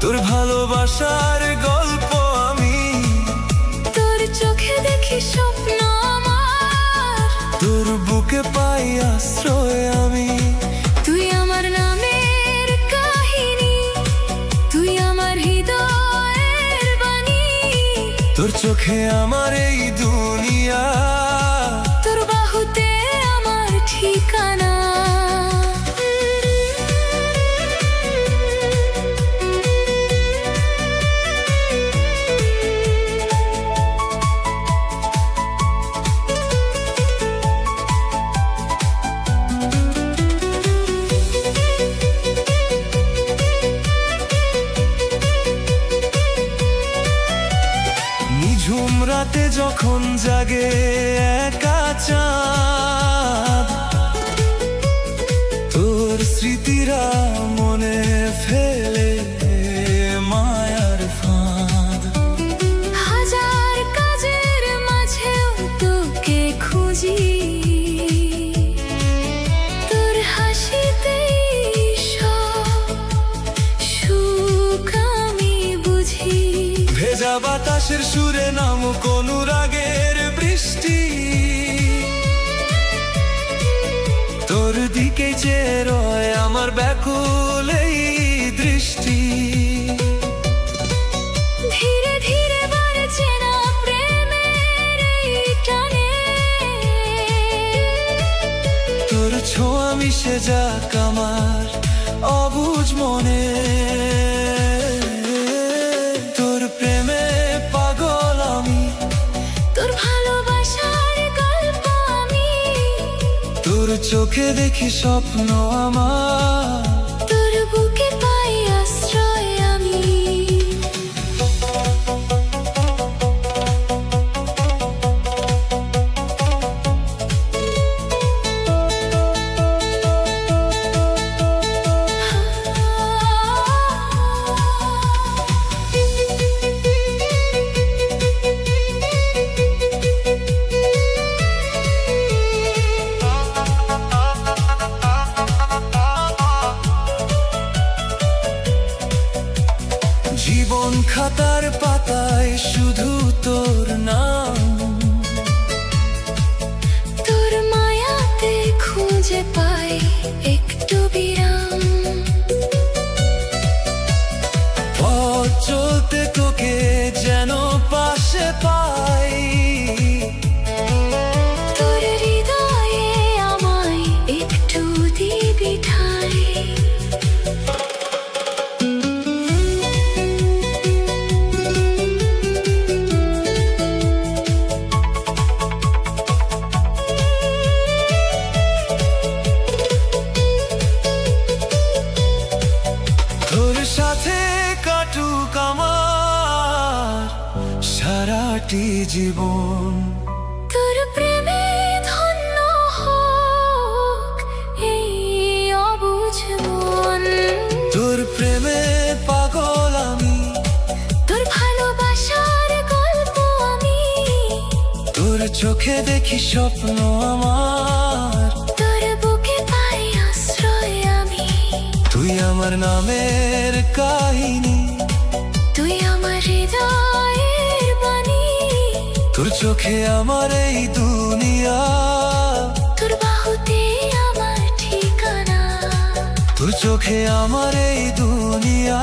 তোর ভালোবাসার গল্প আমি, তোর চোখে দেখি স্বপ্ন আমার, তোর বুকে পাই আশ্রয় আমি। তুই আমার নামের কাহিনী, তুই আমার হৃদয়ের বাণী। তোর চোখে আমার এই দুনিয়া, তোর বাহুতে আমার ঠিকানা। নিঝুম রাতে যখন জাগে একা চাঁদ, তোর স্মৃতিরা মনে ফেলে মায়ার ফাঁদ। হাজার কাজের মাঝেও তোকে খুঁজি, তোর হাসিতেই সব সুখ আমি বুঝি। ভেজা বাতাসের সুরে নামুক অনুরাগের বৃষ্টি, তোর দিকে চেয়ে রয় আমার ব্যাকুল এই দৃষ্টি। ধীরে ধীরে বাড়ছে না প্রেমের এই টানে, তোর ছোঁয়া মিশে যাক আমার অবুঝ মনে। তোর প্রেমে পাগল আমি, তোর ভালোবাসার গল্প আমি, তোর চোখে দেখি স্বপ্ন আমার, তোর বুকে পাই আশ্রয় আমি। জীবন খাতার পাতায় শুধু তোর নাম, তোর মায়াতে খুঁজে পাই একটু বিরাম। পথ চলতে তোকে যেন পাশে পাই, তোর হৃদয়ে আমায় একটু দিবি ঠাই। তোর সাথে কাটুক আমার সারাটি জীবন। তোর প্রেমে ধন্য হোক এই অবুঝ মন। তোর প্রেমে পাগল আমি, তোর ভালোবাসার গল্প আমি, তোর চোখে দেখি স্বপ্ন আমার, তোর বুকে পাই আশ্রয় আমি। তুই আমার নামের কাহিনী, তুই আমার হৃদয়ের বাণী। তোর চোখে আমার এই দুনিয়া, তোর বাহুতে আমার ঠিকানা। তোর চোখে আমার এই দুনিয়া।